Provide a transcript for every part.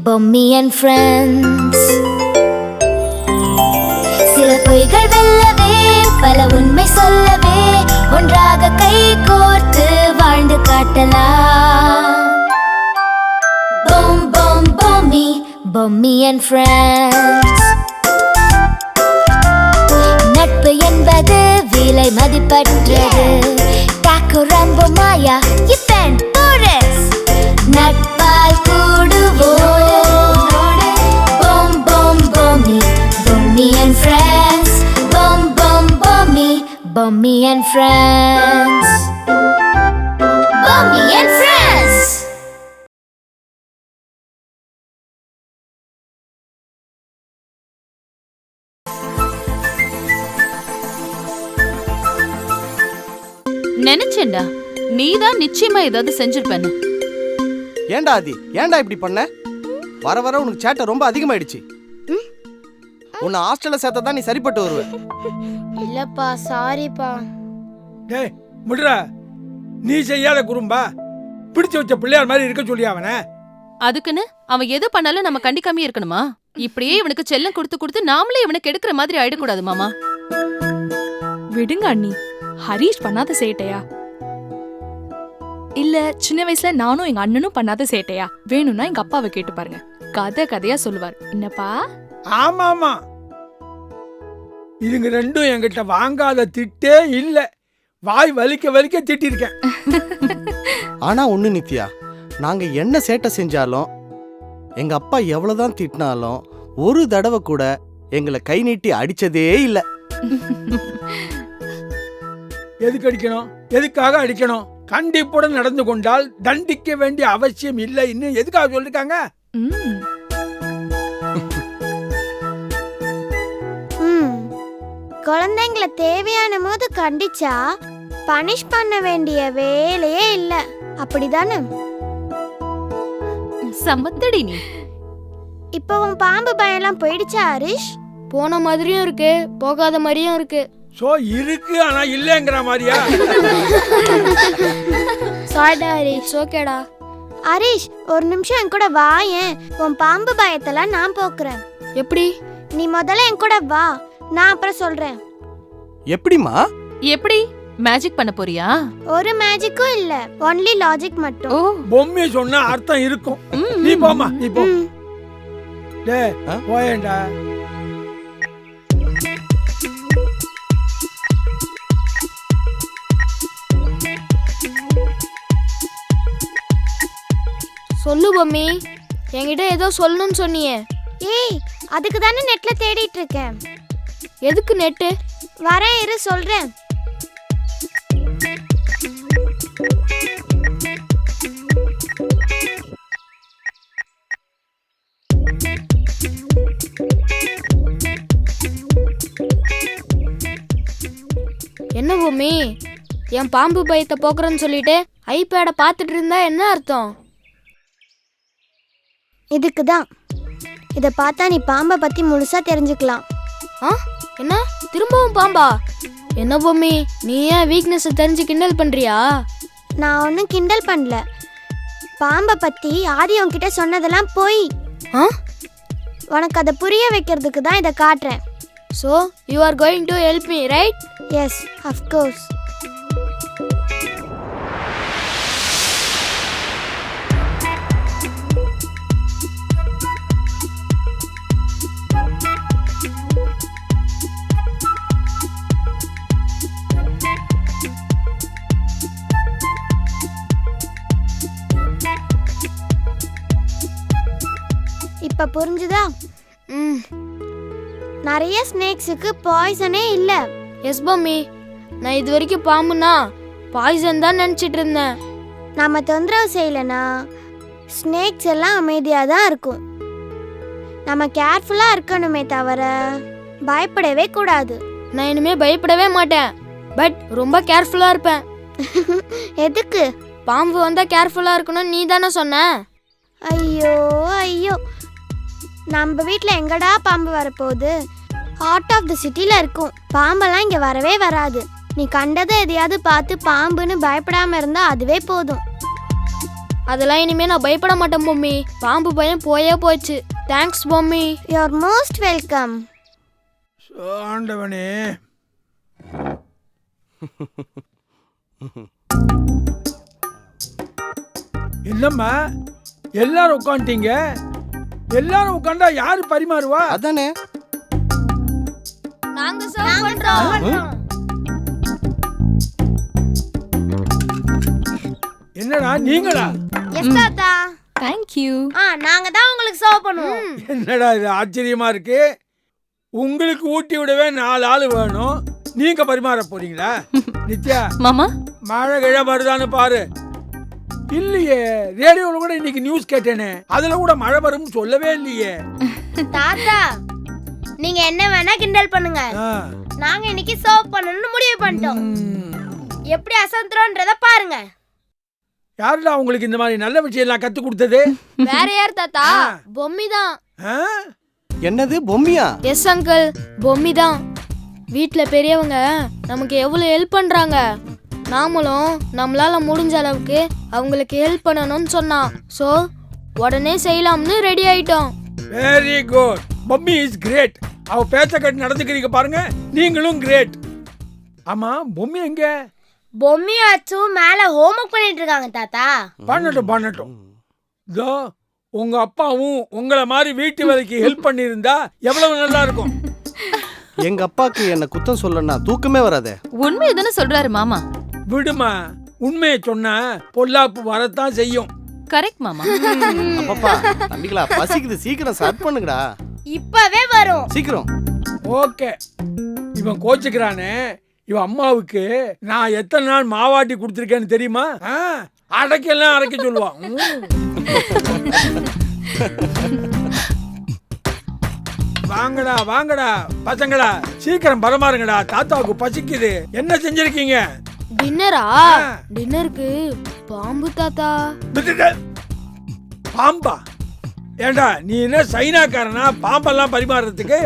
Bommi and friends. சில பொய்கள் வெல்லவே பல உண்மை சொல்லவே ஒன்றாக கை கோர்த்து வாழ்ந்து காட்டலாம். பொம் பொம் பொம்மி, பொம்மி அண்ட் ஃப்ரெண்ட்ஸ். நட்பு என்பது விலை மதிப்பற்றது. காக்கு ரம்போ மாயா இத்தன் போரஸ் நட்பால் கூடுவோம். பொம் பொம் பொம்மி, பொம்மி அண்ட் ஃப்ரெண்ட்ஸ். பொம் பொம் Bommi, Bommi and friends. Bommi and friends. நினைச்சேன்டா நீதான் நிச்சயமா ஏதாவது செஞ்சிருப்பேன்னு. ஏன்டா ஆதி, ஏன்டா இப்படி பண்ண? வர வர உனக்கு சேட்டை ரொம்ப அதிகமாயிடுச்சு. உன்னை ஹாஸ்டல்ல சேர்த்தா தான் நீ சரிப்பட்டு வருவ. இல்லப்பா, சாரிப்பா. டேய் முட்ரா, நீ செய்யாத குறும்பா பிடிச்சு வச்ச பிள்ளையார் மாதிரி இருக்க சொல்லி அவனை. அதுக்குன்னு அவன் எது பண்ணாலும் நம்ம கண்டிக்காம இருக்கணுமா? இப்படியே இவனுக்கு செல்லம் கொடுத்து கொடுத்து நாமளே இவனுக்கு எடுக்கிற மாதிரி ஆயிடக்கூடாது மாமா. விடுங்க அண்ணி, ஹரீஷ் பண்ணாத சேட்டையா இல்ல சின்ன வயசுல நானும் எங்க அண்ணனும் பண்ணாத சேட்டையா? வேணும்னா எங்க அப்பாவை கேட்டு பாருங்க, கதை கதையா சொல்லுவார். என்னப்பா? ஆமா ஆமா, இதுங்க ரெண்டும் என்கிட்ட வாங்காத திட்டே இல்ல. வாய் வலிக்க வலிக்க திட்டிருக்கேன். ஆனா ஒண்ணு நித்யா, நாங்க என்ன சேட்டை செஞ்சாலும் எங்க அப்பா எவ்வளவுதான் திட்டினாலும் ஒரு தடவை கூட எங்களை கை நீட்டி அடிச்சதே இல்ல. எதுக்கு அடிக்கணும்? எதுக்காக அடிக்கணும்? கண்டிப்புடன் நடந்து கொண்டால் தண்டிக்க வேண்டிய அவசியம் இல்லை. இன்னும் எதுக்காக சொல்லிருக்காங்க? குழந்தைங்களை தேவையான போது கண்டிச்சா பனிஷ் பண்ண வேண்டிய வேலையே இல்ல, அப்படிதானே? சமத்தடி நீ. இப்போ உன் பாம்பு பயம்லாம் போயிடுச்சா ஹரிஷ்? போன மாதிரியும் இருக்கு, போகாத மாதிரியும் இருக்கு. சோ இருக்கு ஆனா இல்லங்கிற மாதிரியா? சாரிடா ஹரிஷ், ஓகேடா. ஹரிஷ் ஒரு நிமிஷம் என் கூட வாயேன். உன் பாம்பு பயத்தெல்லாம் நான் போக்குறேன். எப்படி? நீ முதல்ல என் கூட வா, நான் அப்புறம் சொல்றேன். எப்படிமா? எப்படி மேஜிக் பண்ண போறியா? ஒரு மேஜிக்கும் இல்ல, ஒன்லி லாஜிக் மட்டும். ஓ, பொம்மை சொன்னா அர்த்தம் இருக்கும். நீ போமா, நீ போ. டேய் போயேண்டா. சொல்லு பொம்மி, என்கிட்ட ஏதோ சொல்லணும்னு சொன்னியே. ஏய், அதுக்கு தானே நெட்ல தேடிட்டு இருக்கேன். எதுக்கு நெட்டு? வரேன் இரு, சொல்றேன். என்ன பொம்மி, என் பாம்பு பயத்தை போக்குறேன்னு சொல்லிட்டு ஐபேட பார்த்துட்டு இருந்தா என்ன அர்த்தம்? இதுக்கு தான். இதை பார்த்தா நீ பாம்பை பத்தி முழுசா தெரிஞ்சுக்கலாம். ஆ, என்ன திரும்பவும் பாம்பா? என்ன பொம்மி, நீ ஏன் வீக்னஸ் தெரிஞ்சு கிண்டல் பண்றியா? நான் ஒன்றும் கிண்டல் பண்ணல. பாம்பை பத்தி ஆதி உன்கிட்ட சொன்னதெல்லாம் போய். ஆ, உனக்கு அதை புரிய வைக்கிறதுக்கு தான் இதை காட்டுறேன். so you are going to help me, right? Yes, of course. இப்ப புரிஞ்சுதா? நிறைய ஸ்னேக்ஸுக்கு பாய்சனே இல்ல. எஸ் பொம்மி, நான் இது வரைக்கும் பாம்புனா பாய்சன் தான் நினைச்சிட்டு இருந்தேன். நாம தொந்தரவு செய்யலனா ஸ்னேக்ஸ் எல்லாம் அமைதியா தான் இருக்கும். நம்ம கேர்ஃபுல்லா இருக்கணுமே தவிர பயப்படவே கூடாது. நான் இனிமே பயப்படவே மாட்டேன், பட் ரொம்ப கேர்ஃபுல்லா இருப்பேன். எதுக்கு? பாம்பு வந்தா கேர்ஃபுல்லா இருக்கணும்னு நீ தானே சொன்ன. ஐயோ ஐயோ, நம்ம வீட்டில் எங்கடா பாம்பு வரப்போகுது? ஹார்ட் ஆஃப் த சிட்டியில் இருக்கும். பாம்பெல்லாம் இங்கே வரவே வராது. நீ கண்டதை எதையாவது பார்த்து பாம்புன்னு பயப்படாமல் இருந்தால் அதுவே போதும். அதெல்லாம் இனிமே நான் பயப்பட மாட்டேன் பொம்மி. பாம்பு பயம் போயே போச்சு. Thanks Bommi. You are most welcome. ஆண்டவனே, என்னம்மா எல்லாரும் உட்காந்துட்டீங்க? எல்லாரும் உட்காந்தா யாரு பரிமாறுவா? அதானே. நாங்க சர்வ் பண்றோம். என்னடா நீங்களா? எஸ் தாத்தா. தேங்க்யூ. நாங்க தான் உங்களுக்கு சர்வ் பண்ணுவோம். என்னடா இது ஆச்சரியமா இருக்கு. உங்களுக்கு ஊட்டி விடவே 4 ஆள் வேணும், நீங்க பரிமாற போறீங்களா? நித்யா, மாமா மழை கிழ வருதான்னு பாரு. இல்லையே, ரேடியோல கூட இன்னைக்கு நியூஸ் கேட்டேனே, அதுல கூட மழை வரும்னு சொல்லவே இல்லையே. தாத்தா, நீங்க என்ன வேணா கிண்டல் பண்ணுங்க, நாங்க இன்னைக்கு சர்வ் பண்ணணும்னு முடிவு பண்ணிட்டோம். எப்படி அசந்துறோன்றத பாருங்க. யாருடா உங்களுக்கு இந்த மாதிரி நல்ல விஷயம் எல்லாம் கத்து கொடுத்தது? வேற யார் தாத்தா? பொம்மி தான். என்னது பொம்மியா? எஸ் அங்கிள், பொம்மி தான். வீட்ல பெரியவங்க நமக்கு எவ்வளவு ஹெல்ப் பண்றாங்க. நாமளும் நம்மளால முடிஞ்ச அளவுக்கு அவங்களுக்கு ஹெல்ப் பண்ணணும்னு சொன்னான். சோ உடனே செய்யலாம்னு ரெடி ஆயிட்டோம். Very good. Mummy is great. அவ பேச்ச கட்டி நடந்துக்கிறீங்க பாருங்க, நீங்களும் கிரேட். ஆமா, பொம்மி எங்க? பொம்மி ஆச்சும் மேல ஹோம்வொர்க் பண்ணிட்டு இருக்காங்க தாத்தா. பண்ணட்டும். இதோ உங்க அப்பாவும் உங்களை மாதிரி வீட்டு வேலைக்கு ஹெல்ப் பண்ணியிருந்தா எவ்வளவு நல்லா இருக்கும். எங்க அப்பாக்கு என்ன குத்தம் சொல்லனா தூக்கமே வராதே. உண்மையை தானே சொல்றாரு மாமா. விடுமா, உண்மையை சொன்னா பொல்லாப்பு வரத்தான் செய்யும். கரெக்ட் மாமா. அப்பப்பா தம்பிகளா, பசிக்குது, சீக்கிரம் சர்வ் பண்ணுங்கடா. இப்பவே வரும். சீக்கிரம். ஓகே. இவன் கோச்சுக்கிறானே, இவன் அம்மாவுக்கு நான் எத்தனை நாள் மாவாட்டி கொடுத்துருக்கேன்னு தெரியுமா? அடைக்கலாம் அரைக்க சொல்லுவான். வாங்கடா வாங்கடா பசங்களா, சீக்கிரம் பரமாறுங்கடா, தாத்தாவுக்கு பசிக்குது. என்ன செஞ்சிருக்கீங்க? டின்னரா? டின்னருக்கு பாம்பு தாத்தா. பாம்பா? ஏண்டா நீ என்ன சைனாக்காரனா பாம்பெல்லாம் பரிமாறுறதுக்கு?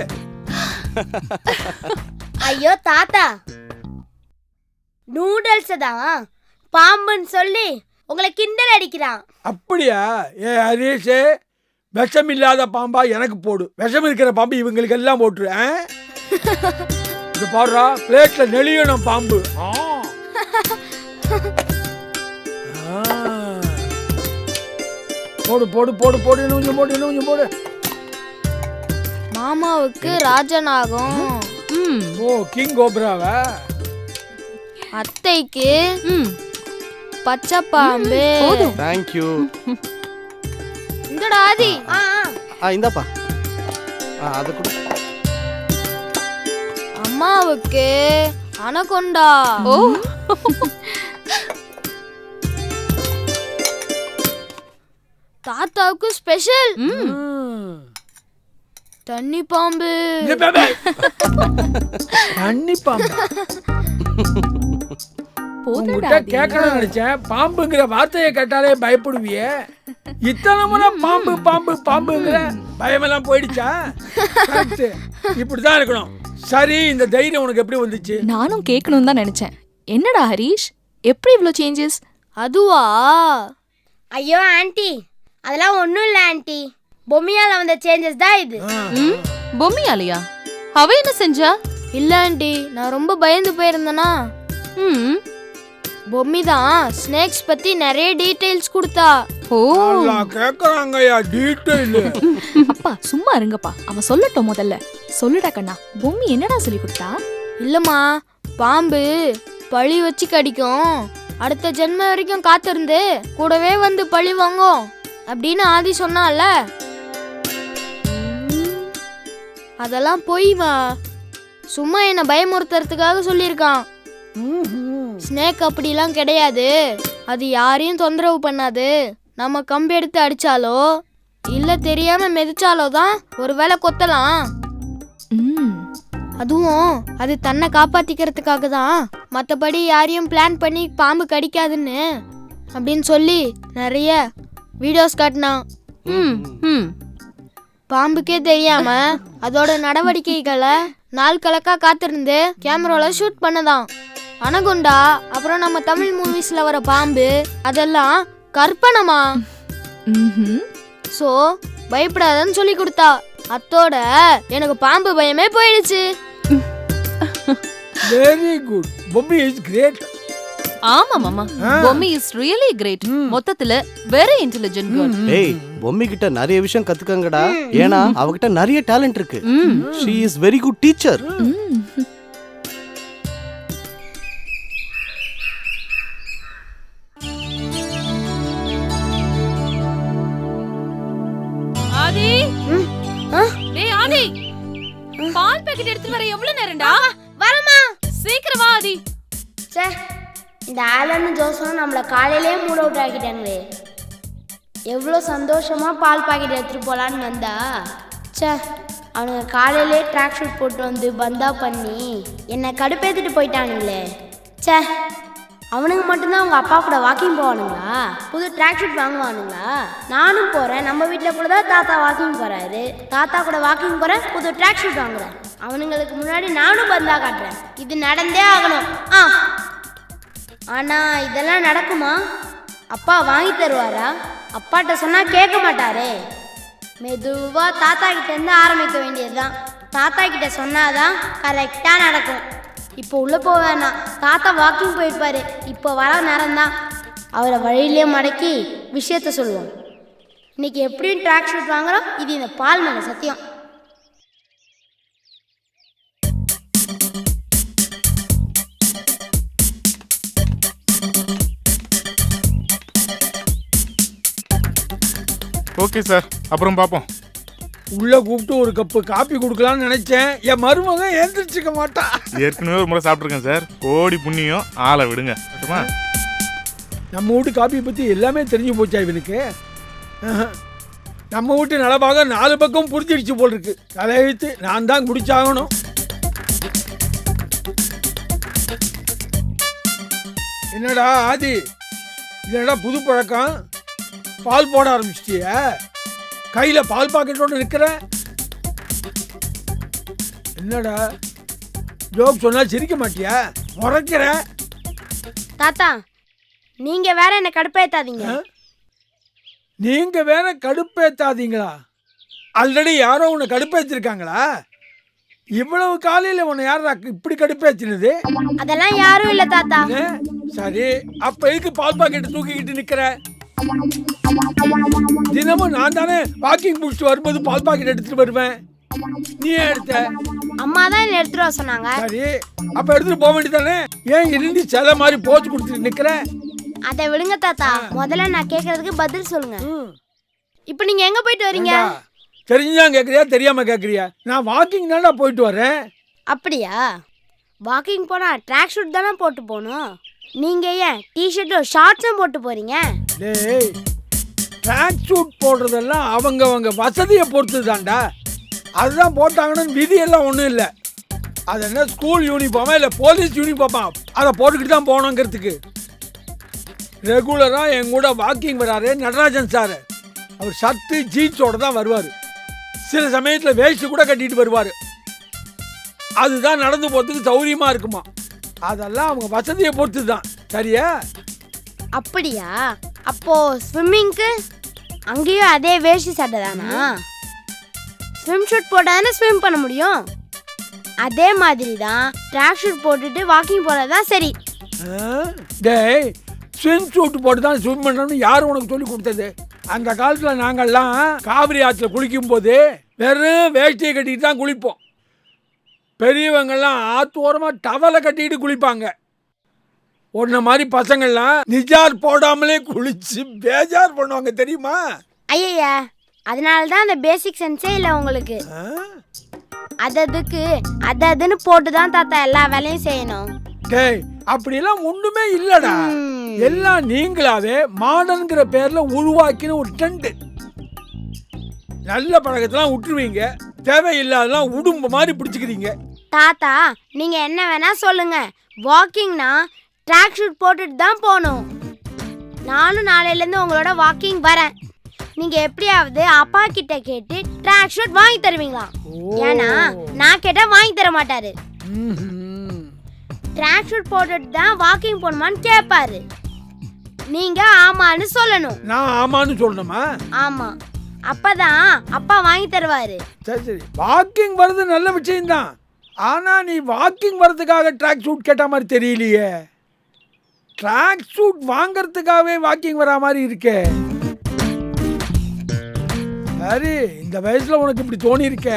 ஐயோ தாத்தா, நூடுல்ஸ் தான் பாம்புன்னு சொல்லி உங்களை கிண்டல் அடிக்கிறான். அப்படியா? ஏ ஹரீஷ், விஷம் இல்லாத பாம்பா எனக்கு போடு, விஷம் இருக்கிற பாம்பு இவங்களுக்கு எல்லாம் போட்டுரு. இது பாடுறா, பிளேட்ல நெளியணும் பாம்பு. போடு போடு போடு போடு, இன்னும் கொஞ்சம் போடு, இன்னும் கொஞ்சம் போடு. மாமாவுக்கு ராஜநாகம். ஓ, கிங் கோப்ராவா? அத்தைக்கு பச்சை பாம்பு. Thank you. இங்கடா ஆதி. இந்தாப்பா. அத கொடு. அம்மாவுக்கு அனகொண்டா. ஓ, தாத்தாவுக்கு ஸ்பெஷல் தண்ணி பாம்பு. தண்ணி பாம்பு போதுடா. கேட்கணும்னு நினைச்சேன். பாம்புங்கிற வார்த்தையை கேட்டாலே பயப்படுவியே, இத்தனை முறை பாம்பு பாம்பு பாம்புங்கிற பயமெல்லாம் போயிடுச்சா? இப்படிதான் இருக்கணும். சரி, இந்த தைரியம் உனக்கு எப்படி வந்துச்சு? நானும் கேட்கணும் தான் நினைச்சேன். என்னடா ஹரீஷ், எப்படி இவ்ளோ சேஞ்சஸ்? அதுவா? ஐயோ ஆன்ட்டி, அதெல்லாம் ஒண்ணும் இல்ல ஆன்ட்டி, பொம்மியால வந்த சேஞ்சஸ் தான் இது. பொம்மியாலையா? அவ என்ன செஞ்சா? இல்ல ஆண்டி, நான் ரொம்ப பயந்து போயிருந்தேனா. பொம்மி தான் ஸ்னேக்ஸ் பத்தி நிறைய டீடைல்ஸ் கொடுத்தா. ஓ, கேக்குறாங்கயா டீடைல். அப்பா சும்மா இருங்கப்பா, அவன் சொல்லட்டும். முதல்ல சொல்லுடா கண்ணா, பொம்மி என்னடா சொல்லி கொடுத்தா? இல்லம்மா, பாம்பு பழி வச்சு கடிக்கும், அடுத்த ஜென்ம வரைக்கும் காத்திருந்து கூடவே வந்து பழி வாங்கும் அப்படின்னு ஆதி சொன்னால. அதெல்லாம் பொய்மா, சும்மா என்ன பயமுறுத்துறதுக்காக சொல்லியிருக்கான். ஸ்னேக் அப்படிலாம் கிடையாது, அது யாரையும் தொந்தரவு பண்ணாது. நம்ம கம்பி எடுத்து அடிச்சாலோ இல்ல தெரியாம மிதிச்சாலோ தான் ஒருவேளை கொத்தலாம். அதுவும் அது தன்னை காப்பாத்திக்கிறதுக்காக தான், மற்றபடி யாரையும் பிளான் பண்ணி பாம்பு கடிக்காதுன்னு அப்படின்னு சொல்லி நிறைய வீடியோஸ் காட்டினான். பாம்புக்கே தெரியாம அதோட நடவடிக்கைகளை நாள் கணக்கா காத்திருந்து கேமரால ஷூட் பண்ணதான். அனகொண்டா, அப்புறம் நம்ம தமிழ் மூவிஸ்ல வர பாம்பு, அதெல்லாம் கற்பனமா? ம்ஹும். சோ பயப்படாதன்னு சொல்லி கொடுத்தா. அத்தோட எனக்கு பாம்பு பயமே போயிடுச்சு. Very good. Bommi is great. ஆமா மாமா, பொம்மி இஸ் ரியலி கிரேட். மொத்தத்துல வெரி இன்டெலிஜென்ட் கேர்ள். ஏய் பொம்மி கிட்ட நிறைய விஷயம் கத்துக்கங்கடா. ஏன்னா அவகிட்ட நிறைய டேலண்ட் இருக்கு. She is very good teacher. Aadhi, டேய் ஆதி, பால் பாக்கெட் எடுத்து வர எவ்வளவு நேரம்டா? வரமா? சீக்கிரம் வா ஆதி. சே, இந்த ஆலன் ஜோசம் நம்மளை காலையிலே மூட் அவுட் ஆக்கிட்டாங்களே. எவ்வளோ சந்தோஷமா பால் பாக்கெட் எடுத்துட்டு போலான்னு வந்தா, சே அவனுங்க காலையிலே ட்ராக் ஷூட் போட்டு வந்து பந்தா பண்ணி என்னை கடுப்பேற்றிட்டு போயிட்டானுங்களே. சே, அவனுங்க மட்டும்தான் அவங்க அப்பா கூட வாக்கிங் போவானுங்களா? புது ட்ராக் ஷூட் வாங்குவானுங்களா? நானும் போகிறேன். நம்ம வீட்டில் கூட தான் தாத்தா வாக்கிங் போகிறாரு. தாத்தா கூட வாக்கிங் போகிறேன், புது ட்ராக் ஷூட் வாங்குறேன். அவனுங்களுக்கு முன்னாடி நானும் பந்தா காட்டுறேன். இது நடந்தே ஆகணும். ஆனால் இதெல்லாம் நடக்குமா? அப்பா வாங்கி தருவாரா? அப்பாட்ட சொன்னால் கேட்க மாட்டாரே. மெதுவாக தாத்தா கிட்டேருந்து ஆரம்பிக்க வேண்டியது தான். தாத்தா கிட்ட சொன்னாதான் கரெக்டாக நடக்கும். இப்போ உள்ளே போக வேணாம். தாத்தா வாக்கிங் போயிருப்பாரு. இப்போ வர நேரம்தான். அவரை வழியிலே மடக்கி விஷயத்த சொல்லுவோம். இன்னைக்கு எப்படியும் ட்ராக் ஷூட் வாங்குறோம். இது இந்த பால் மேலே சத்தியம். ஓகே சார், அப்புறம் பார்ப்போம். உள்ள கூப்பிட்டு ஒரு கப்பு காப்பி கொடுக்கலான்னு நினைச்சேன். என் மருமகன் எழுந்திரிச்சிக்க மாட்டா. ஏற்கனவே ஒரு முறை சாப்பிட்ருக்கேன் சார். கோடி புண்ணியம், ஆளை விடுங்க. நம்ம வீட்டு காப்பியை பற்றி எல்லாமே தெரிஞ்சு போச்சா இவனுக்கு? நம்ம வீட்டு நலபாக 4 பக்கம் புரிஞ்சிடுச்சு போல் இருக்கு. தலையெழுத்து நான் தான் குடிச்சாகணும். என்னடா ஆதி, என்னடா புது பழக்கம்? பால் போட ஆரம்பிச்சிட்டிய? கையில் பால் பாக்கெட்டோடு இருக்கிற? என்னடா ஜோக் சொன்னா சிரிக்க மாட்டியா? முறைக்கிற? தாத்தா, நீங்கள் வேற என்னை கடுப்பேத்தாதீங்க. நீங்க வேற கடுப்பேத்தாதீங்களா? ஆல்ரெடி யாரோ உன்னை கடுப்பேற்றிருக்காங்களா? இவ்வளவு காலையில் உன்னை யாரா இப்படி கடுப்பேற்றினது? அதெல்லாம் யாரும் இல்லை தாத்தா. சரி, அப்ப எதுக்கு பால் பாக்கெட்டு தூக்கிக்கிட்டு நிக்கிற? தினமும் நான் தானே வாக்கிங் முடிச்சுட்டு வரும்போது பால் பாக்கெட் எடுத்துட்டு வருவேன். நீ எடுத்த? அம்மா தான் என்ன எடுத்துட்டு வர சொன்னாங்க. சரி, அப்ப எடுத்துட்டு போக வேண்டியதானே? ஏன் இருந்து சில மாதிரி போச்சு கொடுத்துட்டு நிக்கிற? அதை விடுங்க தாத்தா. முதல்ல நான் கேட்கறதுக்கு பதில் சொல்லுங்க. இப்போ நீங்க எங்க போயிட்டு வரீங்க? தெரிஞ்சுதான் கேட்குறியா தெரியாம கேட்குறியா? நான் வாக்கிங் தானே போயிட்டு வரேன். அப்படியா? வாக்கிங் போனா ட்ராக் ஷூட் தானே போட்டு போகணும். நீங்க ஏன் டிஷர்ட்டும் ஷார்ட்ஸும் போட்டு போறீங்க? டேய், ட்ராக் ஷூட் போடுறதெல்லாம் அவங்க வசதியை பொறுத்து தான்டா. அதுதான் போட்டாங்கன்னு விதியெல்லாம் ஒன்றும் இல்லை. அது என்ன ஸ்கூல் யூனிஃபார்மா இல்லை போலீஸ் யூனிஃபார்மா? அதை போட்டுக்கிட்டு தான் போகணுங்கிறதுக்கு. ரெகுலராக என் கூட வாக்கிங் வராரு நடராஜன் சார். அவர் ஷர்ட்டு ஜீன்ஸோட தான் வருவார். சில சமயத்தில் வேஷ்டி கூட கட்டிட்டு வருவார். அதுதான் நடந்து போகிறதுக்கு சௌரியமாக இருக்குமா. அதெல்லாம் அவங்க வசதியை பொறுத்து தான். சரியா? அப்படியா? அப்போ ஸ்விம்மிங்க்கு அங்கேயும் அதே வேஷ்டி சட்டை தானா? ஸ்விம் ஷூட் போட்டால் தானே ஸ்விம் பண்ண முடியும். அதே மாதிரி தான் ட்ராக் ஷூட் போட்டுட்டு வாக்கிங் போகிறதான் சரி. டேய், ஸ்விம் ஷூட் போட்டு தான் ஸ்விம் பண்ணணும்னு யார் உனக்கு சொல்லி கொடுத்தது? அந்த காலத்தில் நாங்கள்லாம் காவிரி ஆற்றுல குளிக்கும் போது வெறும் வேஷ்டியை கட்டிட்டு தான் குளிப்போம். பெரியவங்கள்லாம் ஆற்று ஓரமாக டவலை கட்டிட்டு குளிப்பாங்க. உன்ன மாதிரி பசங்கள்லாம் நிஜார் போடாமலே குளிச்சு பேஜார் பண்ணுவாங்க தெரியுமா? ஐயா, அதனால தான் அந்த பேசிக் சென்ஸே இல்லை உங்களுக்கு. அதுன்னு போட்டு தான் தாத்தா எல்லா வேலையும் செய்யணும். டேய், அப்படியெல்லாம் ஒண்ணுமே இல்லடா. எல்லாம் நீங்களாவே மாடர்ன்கிற பேர்ல உருவாக்கின ஒரு ட்ரெண்ட். நல்ல பழக்கத்தெல்லாம் விட்டுருவீங்க, தேவையில்லாதெல்லாம் உடும்பு மாதிரி பிடிச்சிக்கிறீங்க. தாத்தா, நீங்க என்ன வேணா சொல்லுங்க. வாக்கிங்னா ட்ராக் ஷூட் போட்டுட்டு தான் போகணும். நானும் நாளையிலேருந்து உங்களோட வாக்கிங் வரேன். நீங்க எப்படியாவது அப்பா கிட்ட கேட்டு ட்ராக் ஷூட் வாங்கி தருவீங்களா? ஏன்னா நான் கேட்டா வாங்கி தர மாட்டாரு. ட்ராக் ஷூட் போட்டுட்டு தான் வாக்கிங் போகணுமான்னு கேட்பாரு. நீங்க ஆமான்னு சொல்லணும். நான் ஆமான்னு சொல்லணுமா? ஆமா, அப்பதான் அப்பா வாங்கி தருவாரு. சரி சரி, வாக்கிங் வர்றது நல்ல விஷயம்தான். ஆனா நீ வாக்கிங் வர்றதுக்காக ட்ராக் சூட் கேட்ட மாதிரி தெரியலையே. ட்ராக் சூட் வாங்கறதுக்காகவே வாக்கிங் வரா மாதிரி இருக்கே. சரி, இந்த வயசுல உனக்கு இப்படி தோணி இருக்க,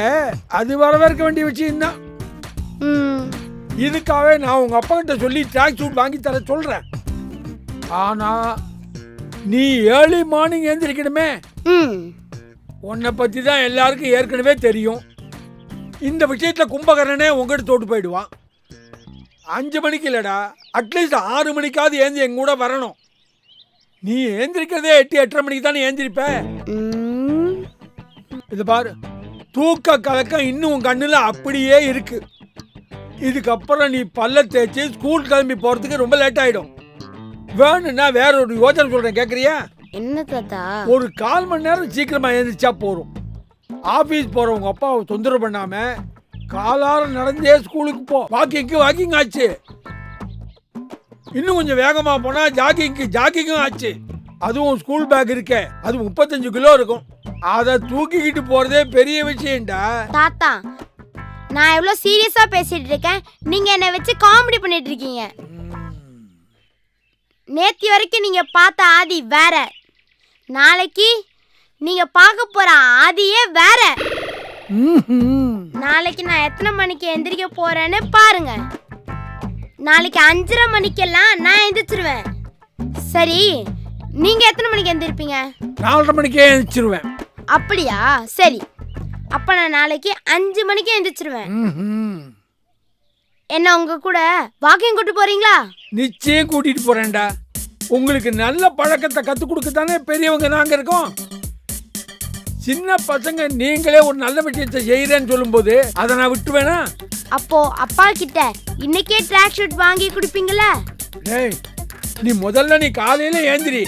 அது வரவேற்க வேண்டிய விஷயம்தான். இதுக்காகவே நான் உங்க அப்பா கிட்ட சொல்லி ட்ராக் சூட் வாங்கி தர சொல்றேன். ஆனா நீ ஏர்லி மார்னிங் எழுந்திருக்கணுமே. உன்னை பத்தி தான் எல்லாருக்கும் ஏற்கனவே தெரியும். இந்த விஷயத்துல கும்பகரனே உங்ககிட்ட தோட்டு போயிடுவான். 5 மணிக்கு இல்லடா, அட்லீஸ்ட் 6 மணிக்காவது ஏந்தி எங்க கூட வரணும். நீ ஏந்திரிக்கிறதே 8-8:30 மணிக்கு தானே ஏந்திரிப்ப. இது பாரு, தூக்க கலக்கம் இன்னும் உன் கண்ணுல அப்படியே இருக்கு. இதுக்கப்புறம் நீ பல்ல தேய்ச்சி ஸ்கூல் கிளம்பி போறதுக்கு ரொம்ப லேட் ஆயிடும். வேணும்னா வேற ஒரு யோசனை சொல்றேன், கேக்குறியா? என்ன தாத்தா? ஒரு 1/4 மணி நேரம் சீக்கிரமா எழுந்திரிச்சா போறோம். ஆபீஸ் போறவங்க அப்பாவை தொந்தரவு பண்ணாம காலார நடந்தே ஸ்கூலுக்கு போ. வாக்கிங் ஆச்சு. இன்னும் கொஞ்சம் வேகமா போனா ஜாகிங்கும் ஆச்சு. அதுவும் ஸ்கூல் பேக் இருக்கே, அது 35 கிலோ இருக்கும். அதை தூக்கிக்கிட்டு போறதே பெரிய விஷயம்டா. தாத்தா, நான் எவ்வளவு சீரியஸா பேசிட்டு இருக்கேன், நீங்க என்ன வச்சு காமெடி பண்ணிட்டு இருக்கீங்க. நேத்து வரைக்கும் நீங்க பார்த்த ஆதி வேற, நாளைக்கு நீங்க பார்க்க போற ஆதியே வேற. நாளைக்கு நான் எத்தனை மணிக்கு எந்திரிக்க போறேன்னு பாருங்க. நாளைக்கு 5:30 மணிக்கெல்லாம் நான் எந்திரிச்சிருவேன். சரி, நீங்க எத்தனை மணிக்கு எந்திரிப்பீங்க? 4:30 மணிக்கே எந்திரிச்சிருவேன். அப்படியா? சரி, அப்ப நான் நாளைக்கு 5 மணிக்கு எந்திரிச்சிருவேன். என்ன உங்க கூட வாக்கிங் கூட்டு போறீங்களா? நிச்சயம் கூட்டிட்டு போறேன்டா. உங்களுக்கு நல்ல பழக்கத்தை கத்து கொடுக்கத்தானே பெரியவங்க நாங்க இருக்கோம். சின்ன பசங்க நீங்களே ஒரு நல்ல விஷயத்தை செய்யறேன்னு சொல்லும்போது அதை நான் விட்டுவேனா? அப்போ அப்பா கிட்ட இன்னைக்கே ட்ராக் ஷூட் வாங்கி குடிப்பீங்களா? டேய், நீ முதல்ல காலையில ஏந்திரி.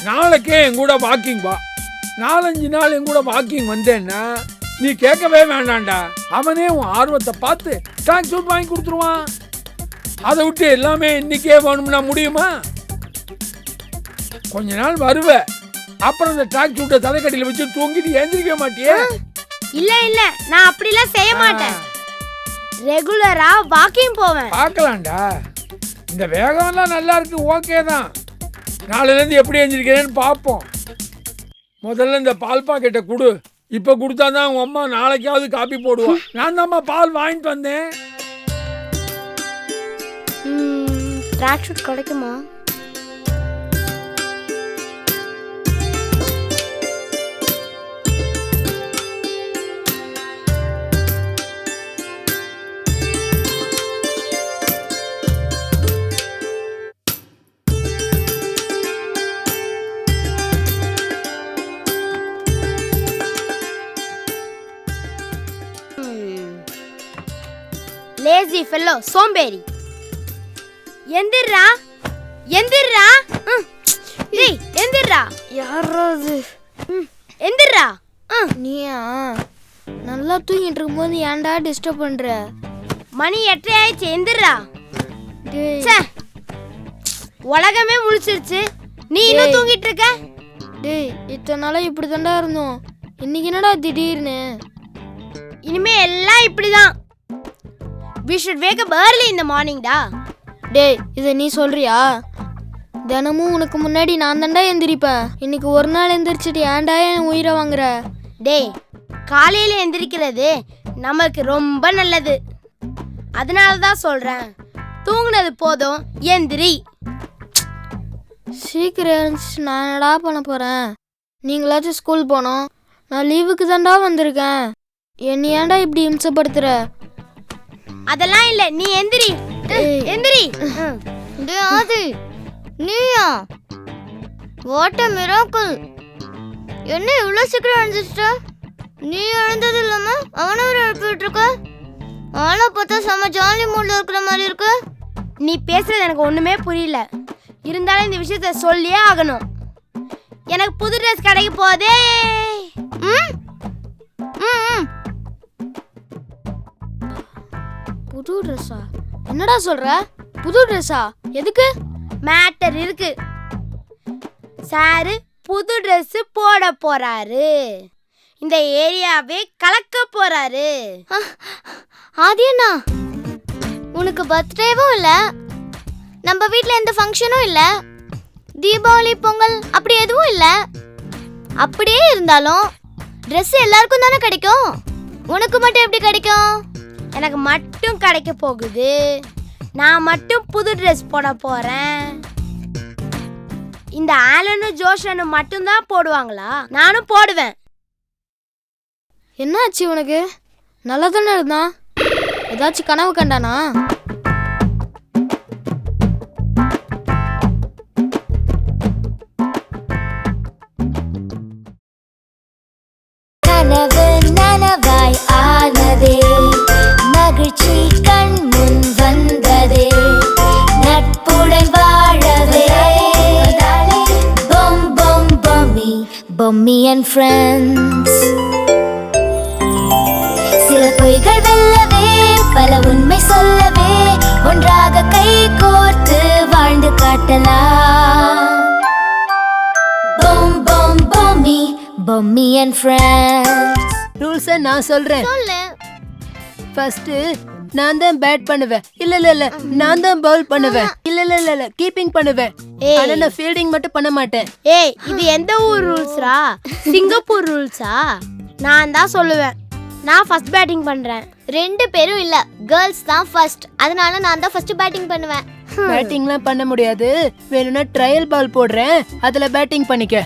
நாளைக்கே என் கூட வாக்கிங் வா. 4-5 நாள் என் கூட வாக்கிங் வந்தேன்னா நீ கேட்கவே வேண்டாம்டா. அவனே உன் ஆர்வத்தை பார்த்து ட்ராக் சூட் வாங்கி கொடுத்துருவான். அதை விட்டு எல்லாமே இன்னைக்கே வேணும்னா முடியுமா? கொஞ்ச நாள் வருவ, அப்புறம் இந்த ட்ராக் சூட்டை தலைக்கடியில் வச்சு தூங்கிட்டு ஏந்திரிக்க மாட்டியே? இல்ல, நான் அப்படிலாம் செய்ய மாட்டேன். ரெகுலரா வாக்கிங் போவேன். பார்க்கலாம்டா. இந்த வேகம்லாம் நல்லா இருக்கு, ஓகே தான். நாளையிலேருந்து எப்படி எந்திரிக்கிறேன்னு பார்ப்போம். முதல்ல இந்த பால் பாக்கெட்டை கொடு. இப்போ கொடுத்தா தான் உங்க அம்மா நாளைக்காவது காப்பி போடுவான். நான் தான்மா பால் வாங்கிட்டு வந்தேன். ட்ராக் ஷூட் கிடைக்குமா? லேசி ஃபெல்லோ, சோம்பேறி. எந்திரா. டேய், எந்திரா. யாராவது எந்திரா. நீயா? நல்லா தூங்கிட்டு இருக்கும்போது ஏன்டா டிஸ்டர்ப் பண்ற? மணி 8 ஆயிடுச்சு, எந்திரா. டேய் ச்சே, உலகமே முழிச்சிருச்சு, நீ இன்னும் தூங்கிட்டு இருக்க? டேய், இத்தனை நாளா இப்படி தாண்டா இருந்தோம், இன்னைக்கு என்னடா திடீர்னு? இனிமே எல்லாம் இப்படிதான். We should wake up early in the morning டா. டேய், இதை நீ சொல்றியா? தினமும் உனக்கு முன்னாடி நான் தாண்டா எந்திரிப்பேன். இன்னைக்கு ஒரு நாள் எந்திரிச்சிட்டு ஏன்டா என் உயிரை வாங்குற? டேய், காலையில எந்திரிக்கிறது நமக்கு ரொம்ப நல்லது. அதனால தான் சொல்றேன், தூங்குனது போதும், எந்திரி. சீக்கிரம் எழுந்துச்சு நான் என்னடா பண்ண போறேன்? நீங்களாச்சும் ஸ்கூல் போனோம், நான் லீவுக்கு தாண்டா வந்திருக்கேன். என்னை ஏன்டா இப்படி இம்சப்படுத்துற? அதெல்லாம் இல்ல, நீ எந்திரி. எந்திரி. டேய் ஆதி, நீயா? What a miracle. என்ன இவ்வளோ சீக்கிரம் எழுந்துச்சிட்ட? நீ எழுந்தது இல்லாம அவனை ஒரு எழுப்பிட்டு இருக்க. ஆளை பார்த்தா செம்ம ஜாலி மூட்ல இருக்கிற மாதிரி இருக்கு. நீ பேசுறது எனக்கு ஒண்ணுமே புரியல. இருந்தாலும் இந்த விஷயத்த சொல்லியே ஆகணும். எனக்கு புது ட்ரெஸ் கிடைக்க போதே. புது ட்ரெஸ்ஸா? என்னடா சொல்ற? புது ட்ரெஸ்ஸா? எதுக்கு? மேட்டர் இருக்கு. சாரு புது ட்ரெஸ் போட போறாரு. இந்த ஏரியாவே கலக்க போறாரு. ஆதியண்ணா, உனக்கு பர்த்டேவும் இல்ல, நம்ம வீட்ல எந்த ஃபங்க்ஷனும் இல்ல, தீபாவளி பொங்கல் அப்படி எதுவும் இல்ல. அப்படியே இருந்தாலும் Dress எல்லாருக்கும் தானே கிடைக்கும், உனக்கு மட்டும் எப்படி கிடைக்கும்? எனக்கு மட்டும் கிடைக்க போகுது. நான் மட்டும் புது ட்ரெஸ் போட போறேன். இந்த ஆலனும் ஜோஷனும் மட்டும்தான் போடுவாங்களா? நானும் போடுவேன். என்னாச்சு உனக்கு? நல்லா தானே இருந்தான். ஏதாச்சும் கனவு கண்டானா? கனவு நனவாய் ஆனதே, மகிழ்ச்சி கண் முன் வந்ததே, நட்புடன் வாழவே. பொம் பொம் பொம்மி, பொம்மி அண்ட் ஃப்ரெண்ட்ஸ். சில பொய்கள் வெல்லவே, பல உண்மை சொல்லவே, ஒன்றாக கை கோர்த்து வாழ்ந்து காட்டலாம். பொம் பொம் பொம்மி, பொம்மி அண்ட் ஃப்ரெண்ட்ஸ். ரூல்ஸ நான் சொல்றேன். சொல்லு. ஃபர்ஸ்ட் நான் தான் பேட் பண்ணுவேன். இல்ல நான் தான் பவுல் பண்ணுவேன். இல்ல கீப்பிங் பண்ணுவேன். ஏய். ஆனா நான் ஃபீல்டிங் மட்டும் பண்ண மாட்டேன். ஏய், இது எந்த ஊர் ரூல்ஸ்ரா? சிங்கப்பூர் ரூல்ஸா? நான் தான் சொல்லுவேன். நான் ஃபர்ஸ்ட் பேட்டிங் பண்றேன். 2 பேரும் இல்ல, கேர்ள்ஸ் தான் ஃபர்ஸ்ட். அதனால நான் தான் ஃபர்ஸ்ட் பேட்டிங் பண்ணுவேன். பேட்டிங்லாம் பண்ண முடியாது. வேணும்னா ட்ரையல் பால் போடுறேன், அதுல பேட்டிங் பண்ணிக்க.